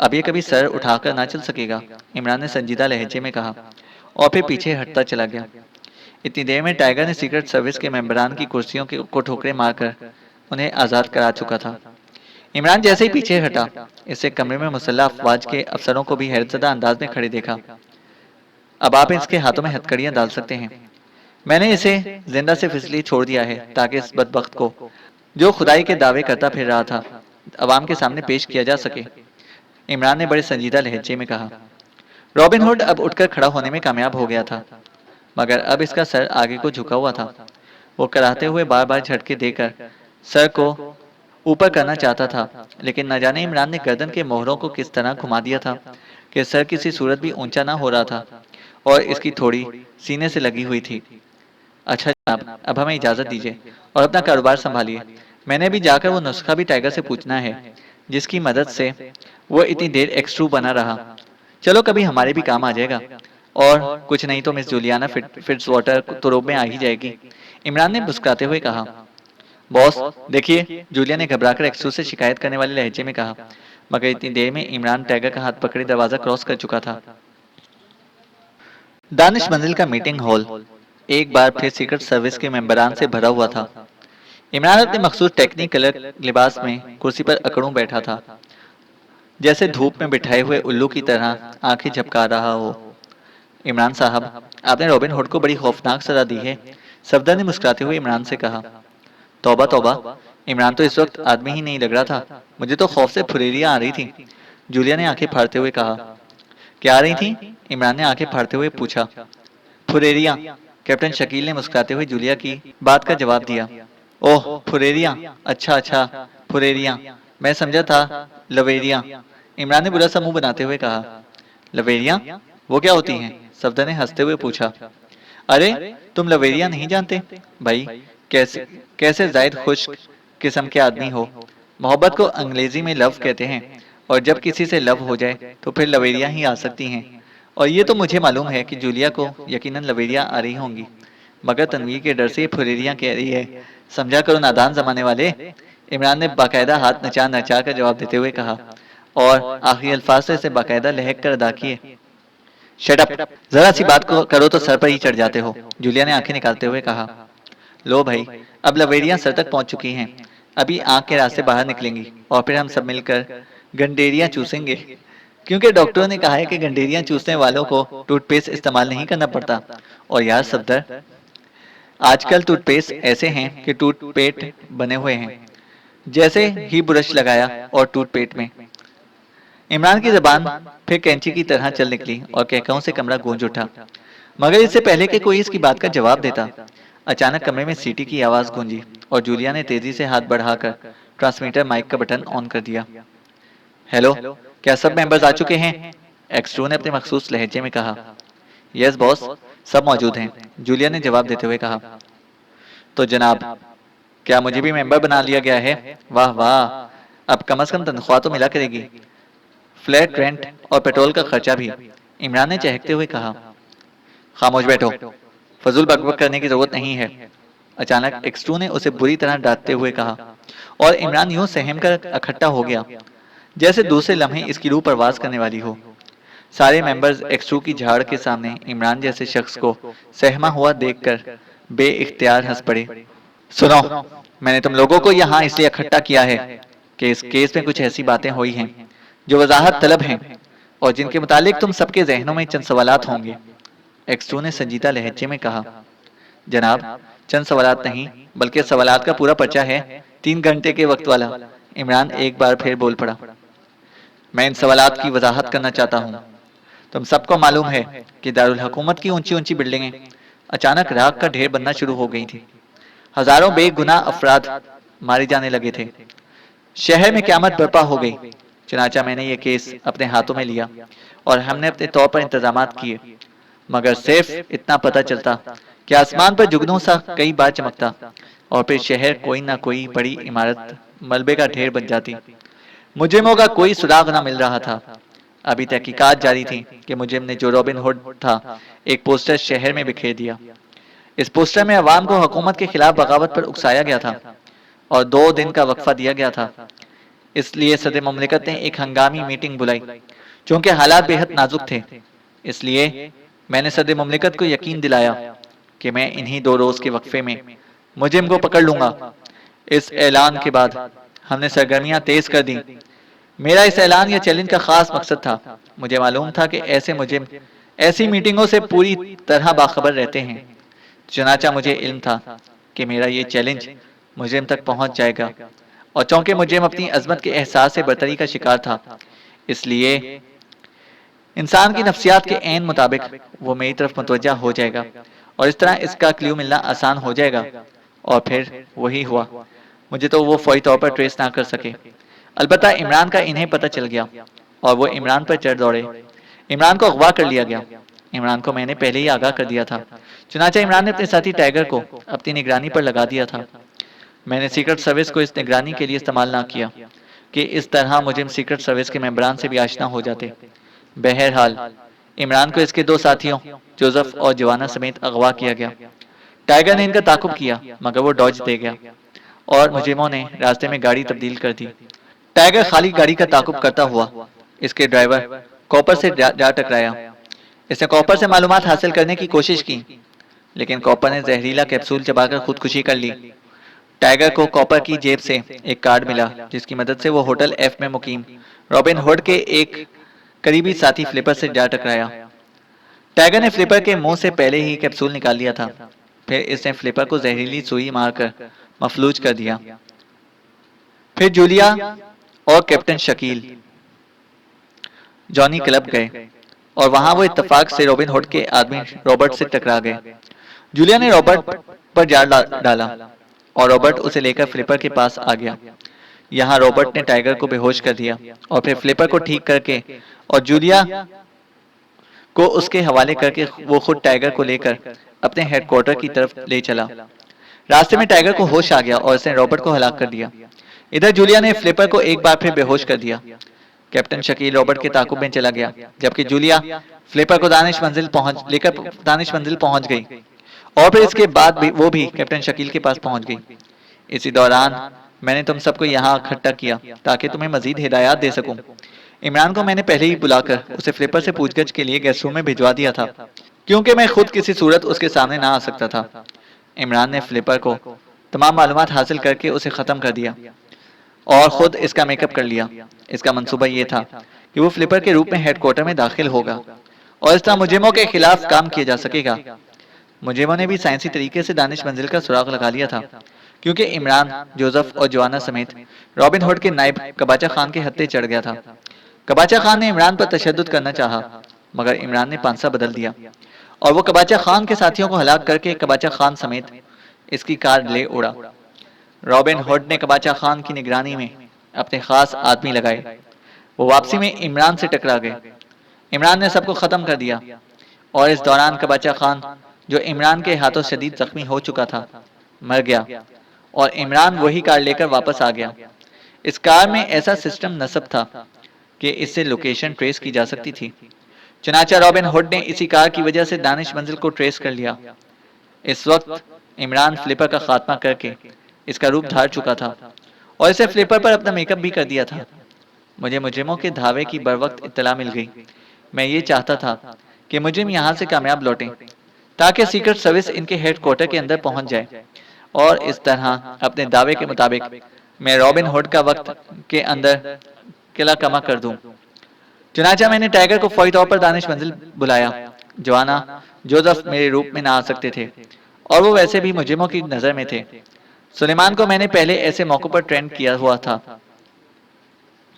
अब ये कभी सर उठाकर ना चल सकेगा, इमरान ने संजीदा लहजे में कहा और फिर पीछे हटता चला गया। इतनी देर में टाइगर ने सीक्रेट सर्विस के मेंबरान की कुर्सियों को ठोकरें मारकर उन्हें आज़ाद करा चुका था। इमरान जैसे ही पीछे हटा, इससे कमरे में मुसल्लह अफवाज के अफसरों को भी हैरतज़दा अंदाज में खड़े देखा। अब आप इसके हाथों में हथकड़ियां डाल सकते हैं। मैंने इसे जिंदा से फिसली छोड़ दिया है ताकि इस बदबख्त को, जो खुदाई के दावे करता फिर रहा था, अवाम के सामने पेश किया जा सके, इमरान ने बड़े संजीदा लहजे में कहा। रॉबिन हुड अब उठकर खड़ा होने में कामयाब हो गया था, मगर अब इसका सर आगे को झुका हुआ था। वो कराहते हुए बार बार झटके देकर सर को ऊपर करना चाहता था, लेकिन न जाने इमरान ने गर्दन के मोहरों को किस तरह घुमा दिया था कि सर किसी सूरत भी ऊंचा ना हो रहा था और इसकी थोड़ी सीने से लगी हुई थी। अच्छा जनाब, अब हमें इजाज़त दीजिए और अपना कारोबार संभालिए। मैंने भी जाकर वो नुस्खा भी टाइगर से पूछना है जिसकी मदद से वो इतनी देर एक्स2 बना रहा। चलो कभी हमारे भी काम आ जाएगा, और कुछ नहीं तो मिस जूलियाना फिट्जवाटर तो रोब में आ ही जाएगी, इमरान ने मुस्कुराते हुए कहा। बॉस देखिए, जूलिया ने घबराकर एक्स2 से शिकायत करने वाले लहजे में कहा, मगर इतनी देर में इमरान टाइगर का हाथ पकड़े दरवाजा क्रॉस कर चुका था। दानिश मंजिल का मीटिंग हॉल एक बार फिर सीक्रेट सर्विस के मेंबरान से भरा हुआ था। इमरान अपने मखसूस टेक्निकल लिबास में कुर्सी पर अकड़ूं बैठा था। जैसे धूप में बिठाए हुए उल्लू की तरह आंखें झपका रहा हो। इमरान साहब, आपने रॉबिन हुड को बड़ी खौफनाक सजा दी है। सफदर ने मुस्कुराते हुए इमरान से कहा। तौबा तौबा, इमरान तो इस वक्त आदमी ही नहीं लग रहा था, मुझे तो खौफ से फुरेरियां आ रही थी। जूलिया ने आंखें फाड़ते हुए कहा। क्या आ रही थी? इमरान ने आंखें फाड़ते हुए पूछा। फुरेरियां, कैप्टन शकील ने मुस्कुराते हुए जूलिया की बात का जवाब दिया। ओह, फुरेरियां, अच्छा अच्छा, फुरेरियां, मैं समझा था लवेरियां। इमरान ने बुरा सा मुंह बनाते हुए कहा। लवेरियां, वो क्या होती हैं? सफदर ने हंसते हुए पूछा। अरे, तुम लवेरियां नहीं जानते? भाई, कैसे कैसे जायद खुश किस्म के आदमी हो। मोहब्बत को अंग्रेजी में लव कहते हैं, और जब किसी से लव हो जाए तो फिर लवेरियां ही आ सकती हैं। और ये तो मुझे मालूम है कि जूलिया को यकीनन लवेरियां आ रही होंगी, मगर तनवीर के डर से ये फुरेरियां कह रही है। समझा करो नादान जमाने वाले। इमरान ने बाकायदा हाथ नचा नचा कर जवाब देते हुए कहा, और आखिरी अल्फाज से इसे बाकायदा लहक कर अदा किए। शट अप, जरा सी बात को करो तो सर पर ही चढ़ जाते हो। जूलिया ने आंखें निकालते हुए कहा। लो भाई, अब लवेरियां सर तक पहुंच चुकी हैं। अभी आंख के रास्ते बाहर निकलेंगी और फिर हम सब मिलकर गंडेरियां चूसेंगे, क्योंकि डॉक्टरों ने कहा है कि गंडेरियां चूसने वालों को टूथपेस्ट इस्तेमाल नहीं करना पड़ता। और यार सफदर, आजकल टूथपेस्ट ऐसे हैं कि टूथपेस्ट बने हुए हैं, जैसे ही ब्रश लगाया और टूथपेस्ट में। इमरान की जबान फिर कैंची की तरह चल निकली और कहकहों से कमरा गूंज उठा, मगर इससे पहले कि कोई इसकी बात का जवाब देता, अचानक कमरे में सीटी की आवाज गूंजी और जूलिया ने तेजी से हाथ बढ़ाकर ट्रांसमीटर माइक का बटन ऑन कर दिया। हेलो, क्या सब मेंबर्स आ चुके हैं? एक्स2 ने अपने मखसूस लहजे में कहा। यस बॉस, सब मौजूद हैं, जूलिया ने जवाब देते हुए कहा। तो जनाब, क्या मुझे भी मेंबर बना लिया गया है? वाह वाह, अब कम से कम तनख्वाह तो मिला करेगी, फ्लैट रेंट और पेट्रोल का खर्चा भी, इमरान ने चहकते हुए कहा। खामोश बैठो, फजूल बकबक करने की जरूरत नहीं है, अचानक एक्स2 ने उसे बुरी तरह डांटते हुए कहा, और इमरान यूं सहम कर इकट्ठा हो गया जैसे दूसरे लम्हे इसकी रूह परवाज करने वाली हो। सारे मेंबर्स एक्स2 की झाड़ के सामने इमरान जैसे शख्स को सहमा हुआ देखकर बेइख्तियार हंस पड़े। सुनो, मैंने तुम लोगों को यहाँ इसलिए इकट्ठा किया है कि इस केस में कुछ ऐसी बातें हुई हैं जो वजाहत तलब हैं और जिनके मुतालिक तुम सबके जहनों में चंद सवालात होंगे। एक्स2 ने संजीदा लहजे में कहा। जनाब, चंद सवालात नहीं, बल्कि सवालात का पूरा पर्चा है, 3 घंटे के वक्त वाला। इमरान एक बार फिर बोल पड़ा। मैं इन सवालात की वजाहत करना चाहता हूँ। तुम सबको मालूम है कि दारुल हुकूमत की ऊंची ऊंची बिल्डिंगें अचानक राख का ढेर बनना शुरू हो गई थी। हजारों बेगुनाह अफराद मारे जाने लगे थे। शहर में क़यामत बर्पा हो गई। चनाचा मैंने ये केस अपने हाथों में लिया और हमने अपने तौर पर इंतजामात किए, मगर सिर्फ इतना पता चलता कि आसमान पर जुगनू सा कई बार चमकता और फिर शहर कोई ना कोई बड़ी इमारत मलबे का ढेर बन जाती। मुजरिमों का कोई सुराग ना मिल रहा था। अभी तहकीकात जारी थी कि मुजरिम ने, जो रॉबिन हुड था, एक पोस्टर शहर में बिखेर दिया। इस पोस्टर में अवाम को हुकूमत के खिलाफ बगावत पर उकसाया गया था और 2 दिन का वक्फा दिया गया था। इसलिए सदर मुमलिकत ने एक हंगामी मीटिंग बुलाई। चूंकि हालात बेहद नाजुक थे, इसलिए मैंने सदर मुमलिकत को यकीन दिलाया कि मैं इन्हीं 2 रोज के वक्फे में मुजरिम को पकड़ लूंगा। इस ऐलान के बाद हमने सरगर्मियां तेज कर दी। मेरा इस ऐलान या चैलेंज का खास मकसद था। मुझे मालूम था कि ऐसे मुजरिम ऐसी मीटिंगों से पूरी तरह बाखबर रहते हैं। चुनाचा मुझे इल्म था कि मेरा ये चैलेंज मुजरिम तक पहुंच जाएगा, और चूंकि मुजरिम अपनी अजमत के एहसास से बर्तरी का शिकार था, इसलिए इंसान की नफ्सियात के ऐन मुताबिक वो मेरी तरफ मुतवज्जा हो जाएगा और इस तरह इसका क्ल्यू मिलना आसान हो जाएगा। और फिर वही हुआ। मुझे तो वो फौरी तौर पर ट्रेस ना कर सके। अलबत्ता इमरान का इन्हें पता चल गया और वो इमरान पर चढ़ दौड़े। इमरान को अगवा कर लिया गया। इमरान को मैंने पहले ही आगाह कर दिया था। चुनाचा इमरान ने अपने साथी टाइगर को अपनी निगरानी पर लगा दिया था। मैंने सीक्रेट सर्विस को इस निगरानी के लिए इस्तेमाल ना किया कि इस तरह मुझे सीक्रेट सर्विस के मेंबरान से भी आशना हो जाते। बहरहाल, इमरान को इसके 2 साथियों जोसेफ और जवाना समेत अगवा किया गया। टाइगर ने इनका ताकुब किया, मगर वो डॉज दे गया और मुजरिमों ने रास्ते में गाड़ी तब्दील कर दी। टाइगर खाली गाड़ी का ताकुब करता हुआ इसके ड्राइवर कॉपर से जा टकराया। इसने कॉपर से मालूमात हासिल करने की कोशिश की, लेकिन कॉपर ने जहरीला कैप्सूल चबाकर खुदकुशी कर ली। टाइगर को कॉपर की जेब से एक कार्ड मिला, जिसकी मदद से वो होटल एफ में मुकीम रॉबिन हुड के एक करीबी साथी फ्लिपर से जा टकराया। टाइगर ने फ्लिपर के मुंह से पहले ही कैप्सूल निकाल लिया था। फिर इसने फ्लिपर को जहरीली सुई मारकर मफलूज कर दिया। फिर जूलिया और कैप्टन शकील जॉनी क्लब गए और वहां वो इत्तेफाक से रॉबिन हुड के आदमी रॉबर्ट से टकरा गए। जूलिया ने रॉबर्ट पर जाल डाला और रॉबर्ट उसे लेकर फ्लिपर के पास आ गया। यहाँ रॉबर्ट ने टाइगर को बेहोश कर दिया और फिर फ्लिपर को ठीक करके और जूलिया को उसके हवाले करके वो खुद टाइगर को लेकर अपने हेडक्वार्टर की तरफ ले चला। रास्ते में टाइगर को होश आ गया और उसने रॉबर्ट को हलाक कर दिया। इधर जूलिया ने फ्लिपर को एक बार फिर बेहोश कर दिया। कैप्टन शकील रॉबर्ट के ताकुब में चला गया, जबकि जूलिया फ्लिपर को दानिश मंजिल पहुंच गई और फिर इसके बाद भी वो भी कैप्टन शकील के पास पहुंच गई। इसी दौरान मैंने तुम सबको यहाँ इकट्ठा किया ताकि तुम्हें मजीद हिदायत दे सकूं। इमरान को मैंने पहले ही बुलाकर उसे फ्लिपर से पूछगछ के लिए गेस्ट रूम में भिजवा दिया था, क्योंकि मैं खुद किसी सूरत उसके सामने ना आ सकता था। इमरान ने फ्लिपर को तमाम मालूमात हासिल करके उसे ख़त्म कर दिया और ख़ुद इसका मेकअप कर लिया। इसका मंसूबा ये था कि वो फ्लिपर के रूप में हेडक्वार्टर में दाखिल होगा और इस तरह मुजरिमों के खिलाफ काम किया जा सकेगा। मुजरिमों ने भी साइंसी तरीके से दानिश मंजिल का सुराग लगा लिया था, क्योंकि इमरान, जोसेफ और जवाना समेत रॉबिन हुड के नायब कबाचा खान के हत्थे चढ़ गया था। कबाचा खान ने इमरान पर तशद्दुद करना चाहा, मगर इमरान ने पांसा बदल दिया और वो कबाचा खान के साथियों को हलाक करके कबाचा खान समेत इसकी कार ले उड़ा। रॉबिन हुड ने कबाचा खान की निगरानी में अपने खास आदमी लगाए। वो वापसी में इमरान से टकरा गए। इमरान ने सबको खत्म कर दिया और इस दौरान कबाचा खान, जो इमरान के हाथों शदीद जख्मी हो चुका था, मर गया और इमरान वही कार लेकर वापस आ गया। इस कार में ऐसा सिस्टम नस्ब था कि इससे लोकेशन ट्रेस की जा सकती थी। चुनाचा रॉबिन हुड ने इसी कार की वजह से दानिश मंजिल को ट्रेस कर लिया। इस वक्त इमरान फ्लिपर का खात्मा करके इसका रूप धार चुका था और इसे फ्लिपर पर अपना मेकअप भी कर दिया था। मुझे मुजरिमों के धावे की बरवक्त इत्तला मिल गई। मैं ये चाहता था कि मुजरिम यहाँ से कामयाब लौटें ताकि सीक्रेट सर्विस इनके हेडक्वार्टर के अंदर पहुंच जाए और इस तरह अपने दावे के मुताबिक मैं रॉबिन हुड का वक्त के अंदर किला कमा कर दूं। चुनाचा मैंने टाइगर को फौरी तौर पर दानिश मंजिल बुलाया। जवाना, जोसेफ मेरे रूप में ना आ सकते थे और वो वैसे भी मुजरिमों की नजर में थे। सुलेमान को मैंने पहले ऐसे मौकों पर ट्रेंड किया हुआ था,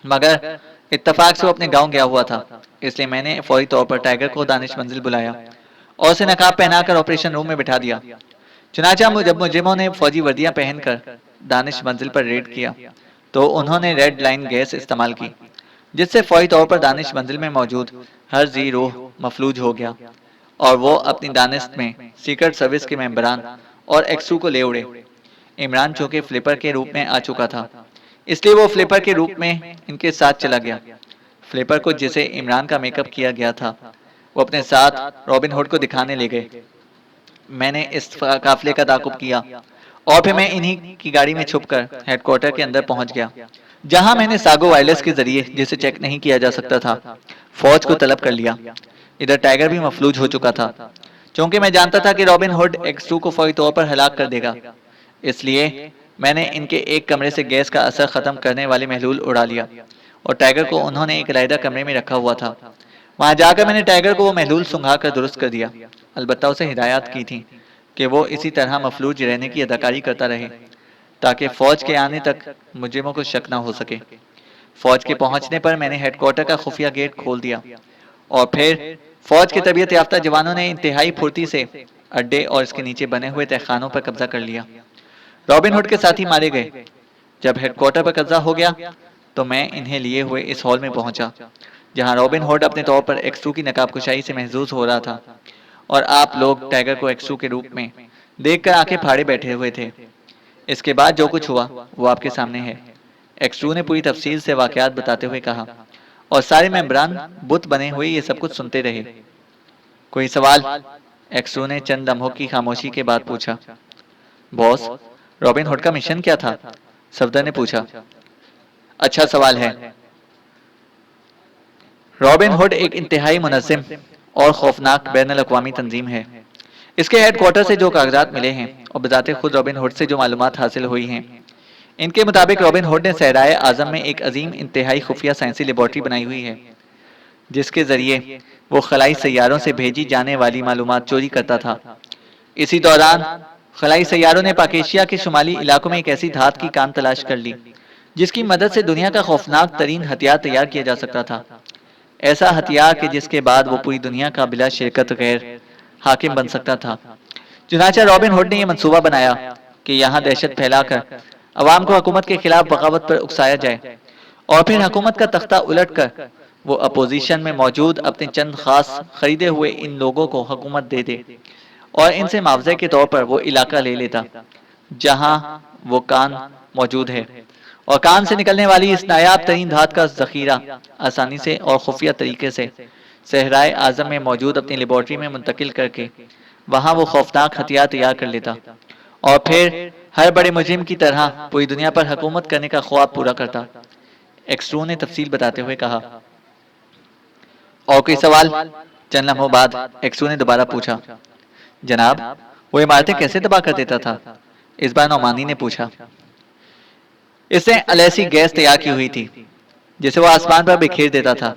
मगर इत्तेफाक से वो अपने गांव गया हुआ था, इसलिए मैंने फौरी तौर पर टाइगर को दानिश मंजिल बुलाया और उसे नकाब पहनाकर ऑपरेशन रूम में बिठा दिया। चुनाचा जब मुजरिमों ने फौजी वर्दियां पहनकर दानिश मंजिल पर रेड किया तो उन्होंने रेड लाइन गैस इस्तेमाल की, जिससे फौरी तौर पर दानिश मंजिल में मौजूद हर जी रूह मफलूज हो गया और वो अपनी दानिश में सीक्रेट सर्विस के मेंबरान और एक्सू को ले उड़े। इमरान चूंकि फ्लिपर के रूप में आ चुका था, इसलिए वो फ्लिपर के रूप में इनके साथ चला गया। फ्लिपर को जिसे इमरान का मेकअप किया गया था वो अपने साथ रॉबिन हुड को दिखाने ले गए। मैंने इस काफिले का ताकुब किया और फिर मैं इन्हीं की गाड़ी में छुपकर हेडक्वार्टर के अंदर पहुंच गया, जहां मैंने सागो वायरलेस के जरिए, जिसे चेक नहीं किया जा सकता था, फौज को तलब कर लिया। इधर टाइगर भी मफलूज हो चुका था। चूंकि मैं जानता था कि रॉबिन हुड एक्स2 को फौरी तौर पर हलाक कर देगा, इसलिए मैंने इनके एक कमरे से गैस का असर खत्म करने वाले महलूल उड़ा लिया और टाइगर को उन्होंने एक अलहदा कमरे में रखा हुआ था। वहां जाकर मैंने टाइगर को वो महलूल सुंघा कर दुरुस्त कर दिया। अलबत्ता उसे हिदायत की थी कि वो इसी तरह मफलूज रहने की अदाकारी करता रहे ताकि फौज के आने तक मुजरिमों को शक न हो सके। फौज के पहुंचने पर मैंने हेडक्वार्टर का खुफिया गेट खोल दिया और फिर फौज के तबीयत याफ्ता जवानों ने इंतहाई फुर्ती से अड्डे और इसके नीचे बने हुए तहखानों पर कब्जा कर लिया। रॉबिन हुड के साथी मारे गए। जब हेडक्वार्टर पर कब्जा हो गया तो मैं इन्हें लिए हुए इस हॉल में पहुंचा, जहां रॉबिन हुड अपने तौर पर एक्स2 की नकाबकुशाई से महजूज हो रहा था और आप लोग टाइगर को एक्स2 के रूप में देखकर आंखें फाड़े बैठे हुए थे। इसके बाद जो कुछ हुआ वो आपके सामने है। एक्स2 ने पूरी तफसील से वाकयात बताते हुए कहा और सारे मेंबरान बुत बने हुए ये सब कुछ सुनते रहे। कोई सवाल? एक्स2 ने चंद लम्हों की खामोशी के बाद पूछा। बॉस, रॉबिन हुड का मिशन क्या था? सफदर ने पूछा। अच्छा सवाल है। रॉबिन हुड एक इंतहाई मुनज़्ज़िम और खौफनाक बैनुल अक़वामी तंजीम है। इसके हेडक्वार्टर से जो कागजात मिले हैं और बजाते खुद रॉबिन हुड से जो मालूमात हासिल हुई हैं, इनके मुताबिक रॉबिन हुड ने सहराए आजम में एक अजीम इंतहाई खुफिया साइंसी लेबॉर्ट्री बनाई हुई है, जिसके जरिए वो खलाई सैयारों से भेजी जाने वाली मालूमात चोरी करता था। इसी दौरान खलाई सैयारों ने पाकेशिया के शुमाली इलाकों में एक ऐसी धात की कान तलाश कर ली जिसकी मदद से दुनिया का खौफनाक तरीन हथियार तैयार किया जा सकता था। ऐसा हथियार कि जिसके बाद वो पूरी दुनिया का बिला शिरकत गैर हाकिम बन सकता था। चुनाचा रॉबिन हुड ने यह मंसूबा बनाया कि यहाँ दहशत फैलाकर अवाम को हुकूमत के खिलाफ बगावत पर उकसाया जाए और फिर हुकूमत का तख्ता उलट कर वो अपोजिशन में मौजूद अपने चंद खास खरीदे हुए इन लोगों को हुकूमत दे दे और इनसे मुआवजे के तौर पर वो इलाका ले लेता जहां वो कान मौजूद है, और कान से निकलने वाली इस नायाब तरीन धात का जखीरा आसानी से और खुफिया तरीके से सहराए आजम में मौजूद अपनी लेबॉर्ट्री में मुंतकिल करके वहां वो खौफनाक हथियार तैयार कर लेता और फिर हर बड़े मुजरिम की तरह पूरी दुनिया पर हुकूमत करने का ख्वाब पूरा करता। एक्सट्रू ने तफसील बताते हुए कहा। और कोई सवाल? चंद लम्हों बाद एक्सट्रू ने दोबारा पूछा, जनाब वो इमारतें कैसे तबाह कर देता था? इस बार नौमानी ने पूछा। इसने अलैसी गैस तैयार की हुई थी जिसे वो आसमान पर बिखेर देता था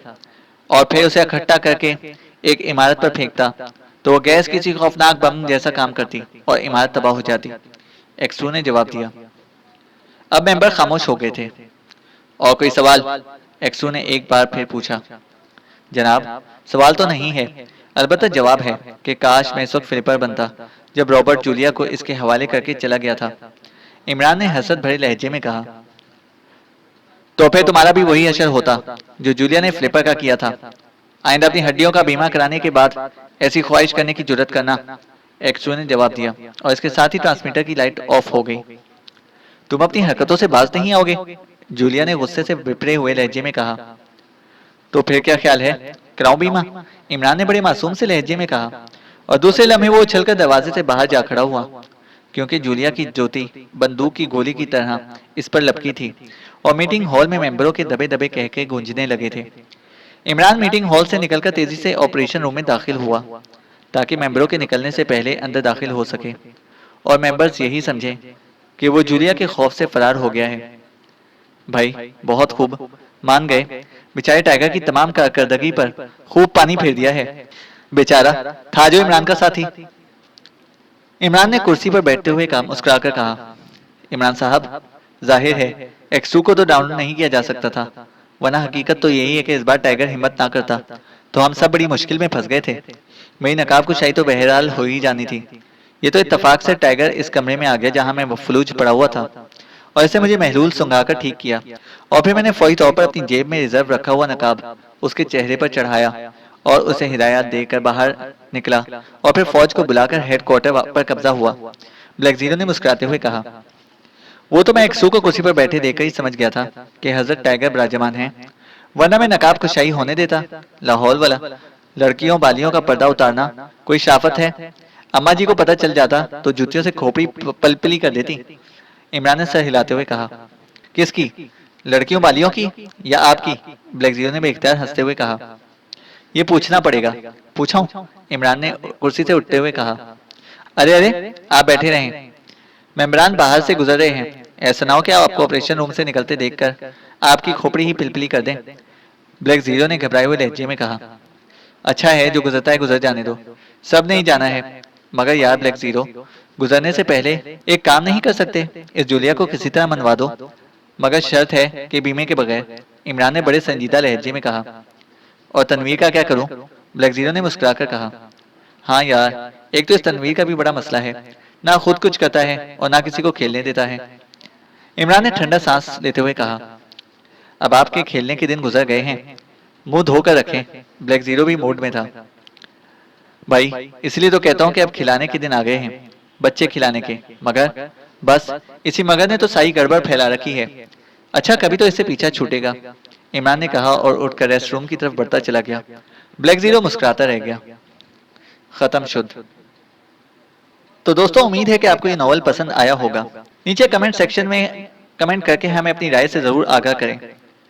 और फिर उसे इकट्ठा करके एक इमारत पर फेंकता तो वो गैस किसी खौफनाक बम जैसा काम करती और इमारत तबाह हो जाती। एक्सट्रू ने जवाब दिया। अब मेंबर खामोश हो गए थे। और कोई सवाल? एक्सट्रू ने एक बार फिर पूछा। जनाब सवाल तो नहीं है, अलबत्ता जवाब है कि काश मैं इस वक्त फ्लिपर बनता जब रॉबर्ट जूलिया को इसके हवाले करके चला गया था। इमरान ने हसरत भरे लहजे में कहा। तो फिर तुम्हारा भी वही अशर होता जो जूलिया ने फ्लिपर का किया था। आइंदा अपनी हड्डियों का बीमा कराने के बाद ऐसी ख्वाहिश करने की जुर्रत करना। एक्सट्रू ने जवाब दिया और इसके साथ ही ट्रांसमीटर की लाइट ऑफ हो गई। तुम अपनी हरकतों से बाज नहीं आओगे? जूलिया ने गुस्से से विपरे हुए लहजे में कहा। तो फिर क्या ख्याल है, कराऊं बीमा? इमरान ने बड़े मासूम से लहजे में कहा और दूसरे लम्हे वो उछलकर दरवाजे से बाहर जा खड़ा हुआ, क्योंकि जूलिया की ज्योति बंदूक की गोली की तरह इस पर लपकी थी और मीटिंग हॉल में मेंबरों के दबे दबे कह के गूंजने लगे थे। इमरान मीटिंग हॉल से निकलकर तेजी से ऑपरेशन रूम में दाखिल हुआ ताकि मेंबरों के निकलने से पहले अंदर दाखिल हो सके और मेंबर्स यही समझे कि वो जूलिया के खौफ से फरार हो गया है। भाई बहुत खूब, मान गए। बेचारे टाइगर की तमाम कारकर्दगी पर खूब पानी फेर दिया है। बेचारा था जो इमरान का साथी। इमरान ने कुर्सी पर बैठते हुए काम मुस्कुराकर कहा। इमरान साहब, जाहिर है एक्सट्रू को तो डाउन नहीं किया जा सकता था, वरना हकीकत तो यही है कि इस बार टाइगर हिम्मत ना करता तो हम सब बड़ी मुश्किल में फंस गए थे। मेरी नकाब कुशाई तो बहरहाल हो ही जानी थी। ये तो इत्तेफाक से टाइगर इस कमरे में आ गया जहां मैं मफलूज पड़ा हुआ था और इसे मुझे महलूल सुंघाकर ठीक किया और फिर मैंने फौरी तौर पर अपनी जेब में रिजर्व रखा हुआ नकाब उसके चेहरे पर चढ़ाया और उसे हिदायत देकर बाहर निकला और फिर फौज को बुलाकर हेडक्वार्टर पर कब्जा हुआ। ब्लैक जीरो ने मुस्कुराते हुए कहा। वो तो मैं एक्सट्रू को कुर्सी पर बैठे देखकर ही समझ गया था कि हजरत टाइगर विराजमान है, वरना मैं नकाब कुशाई होने देता? लाहौल वाला, लड़कियों बालियों का पर्दा उतारना कोई शाफत है? अम्मा जी को पता चल जाता तो जूतियों से खोपड़ी पलपली कर देती। इमरान ने सर हिलाते हुए कहा। किसकी? लड़कियों बालियों की या आपकी? ब्लैक जीरो ने बेख्तियार हंसते हुए कहा। ये पूछना पड़ेगा। पूछूं? इमरान ने कुर्सी से उठते हुए कहा। अरे अरे, आप बैठे रहें, मेम्बरान बाहर से गुजर रहे हैं। ऐसा ना हो कि आप आपको ऑपरेशन रूम से निकलते देखकर आपकी खोपड़ी ही पिलपिली कर दें। ब्लैक जीरो ने घबराए हुए लहजे में कहा। अच्छा है, जो गुजरता है गुजर जाने दो, सब नहीं जाना है। मगर यार ब्लैक जीरो, गुजरने से पहले एक काम नहीं कर सकते? इस जूलिया को किसी तरह मनवा दो, मगर शर्त है कि बीमे के बगैर। इमरान ने बड़े संजीदा लहजे में कहा। और तनवीर का क्या करूं? ब्लैक जीरो ने मुस्कुराकर कहा। हाँ यार, एक तो इस तनवीर का भी बड़ा मसला है, ना खुद कुछ करता है और ना किसी को खेलने देता है। इमरान ने ठंडा सांस लेते हुए कहा। अब आपके खेलने के दिन गुजर गए हैं, मुंह धोकर रखें। ब्लैक जीरो भी मूड में था। भाई इसलिए तो कहता हूँ कि अब खिलाने के दिन आ गए हैं, बच्चे खिलाने के। मगर बस इसी मगर ने तो सारी गड़बड़ फैला रखी है। अच्छा, कभी तो इससे पीछा छूटेगा, इमरान ने कहा और उठकर रेस्ट रूम की तरफ बढ़ता चला गया। ब्लैक जीरो मुस्कुराता रह गया। खत्म शुद्ध। तो दोस्तों, उम्मीद है कि आपको ये नॉवल पसंद आया होगा। नीचे कमेंट सेक्शन में कमेंट करके हमें अपनी राय से जरूर आगाह करें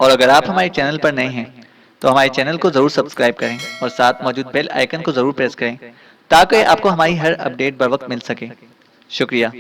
और अगर आप हमारे चैनल पर नए हैं तो हमारे चैनल को जरूर सब्सक्राइब करें और साथ मौजूद बेल आइकन को जरूर प्रेस करें ताकि आपको हमारी हर अपडेट बर वक्त मिल सके। शुक्रिया।